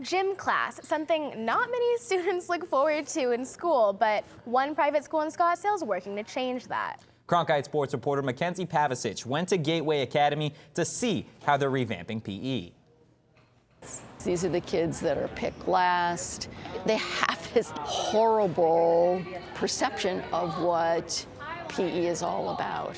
Gym class, something not many students look forward to in school, but one private school in Scottsdale is working to change that. Cronkite sports reporter McKenzie Pavacich went to Gateway Academy to see how they're revamping PE. These are the kids that are picked last. They have this horrible perception of what PE is all about.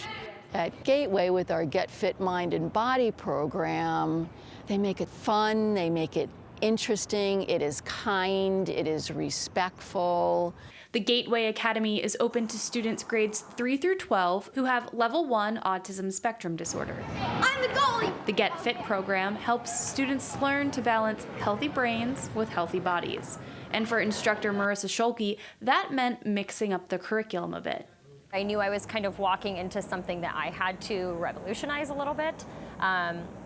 At Gateway, with our Get Fit Mind and Body program, they make it fun, they make it interesting, it is kind, it is respectful. The Gateway Academy is open to students grades 3 through 12 who have level 1 autism spectrum disorder. I'm the goalie! The Get Fit program helps students learn to balance healthy brains with healthy bodies. And for instructor Marissa Scholke, that meant mixing up the curriculum a bit. I knew I was kind of walking into something that I had to revolutionize a little bit.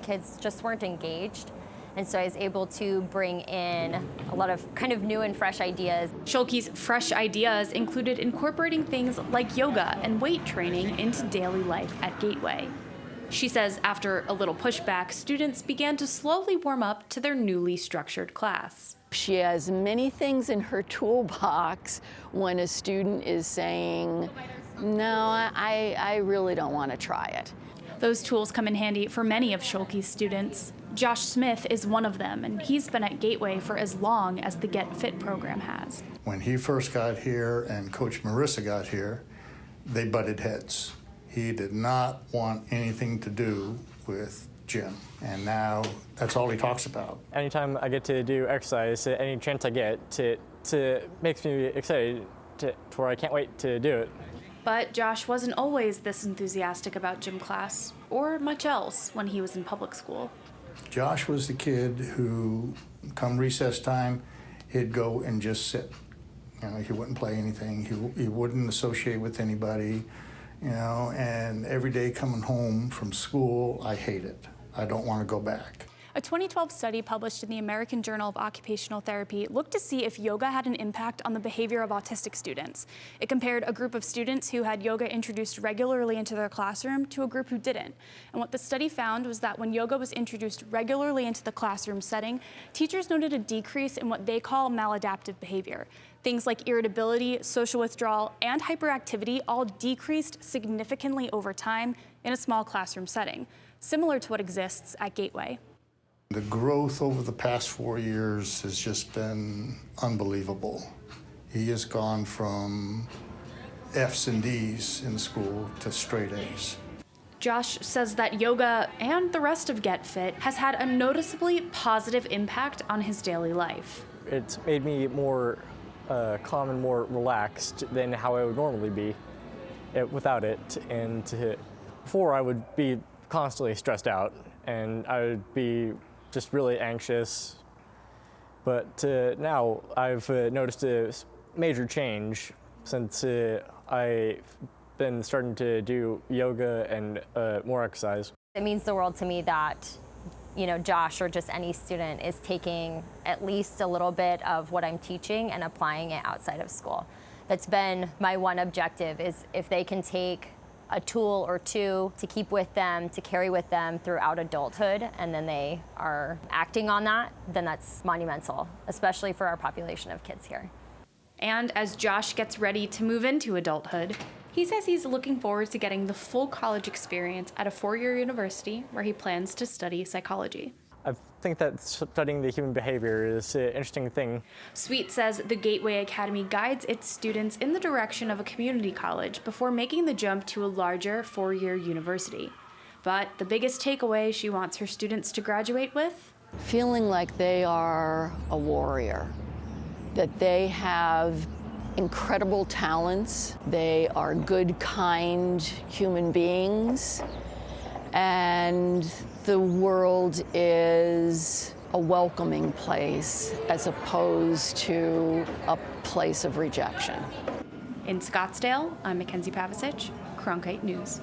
Kids just weren't engaged. And so I was able to bring in a lot of kind of new and fresh ideas. Scholke's fresh ideas included incorporating things like yoga and weight training into daily life at Gateway. She says after a little pushback, students began to slowly warm up to their newly structured class. She has many things in her toolbox when a student is saying, no, I really don't want to try it. Those tools come in handy for many of Scholke's students. Josh Smith is one of them, and he's been at Gateway for as long as the Get Fit program has. When he first got here and Coach Marissa got here, they butted heads. He did not want anything to do with gym, and now that's all he talks about. Anytime I get to do exercise, any chance I get, to makes me excited to where I can't wait to do it. But Josh wasn't always this enthusiastic about gym class, or much else when he was in public school. Josh was the kid who, come recess time, he'd go and just sit. You know, he wouldn't play anything. He wouldn't associate with anybody, you know, and every day coming home from school, I hate it. I don't want to go back. A 2012 study published in the American Journal of Occupational Therapy looked to see if yoga had an impact on the behavior of autistic students. It compared a group of students who had yoga introduced regularly into their classroom to a group who didn't. And what the study found was that when yoga was introduced regularly into the classroom setting, teachers noted a decrease in what they call maladaptive behavior. Things like irritability, social withdrawal, and hyperactivity all decreased significantly over time in a small classroom setting, similar to what exists at Gateway. The growth over the past 4 years has just been unbelievable. He has gone from F's and D's in school to straight A's. Josh says that yoga and the rest of Get Fit has had a noticeably positive impact on his daily life. It's made me more calm and more relaxed than how I would normally be without it. And before I would be constantly stressed out and I would be just really anxious, but now I've noticed a major change since I've been starting to do yoga and more exercise. It means the world to me that, you know, Josh or just any student is taking at least a little bit of what I'm teaching and applying it outside of school. That's been my one objective, is if they can take a tool or two to keep with them, to carry with them throughout adulthood, and then they are acting on that, then that's monumental, especially for our population of kids here. And as Josh gets ready to move into adulthood, he says he's looking forward to getting the full college experience at a 4-year university where he plans to study psychology. I think that studying the human behavior is an interesting thing. Sweet says the Gateway Academy guides its students in the direction of a community college before making the jump to a larger 4-year university. But the biggest takeaway she wants her students to graduate with? Feeling like they are a warrior, that they have incredible talents, they are good, kind human beings, and the world is a welcoming place as opposed to a place of rejection. In Scottsdale, I'm McKenzie Pavacich, Cronkite News.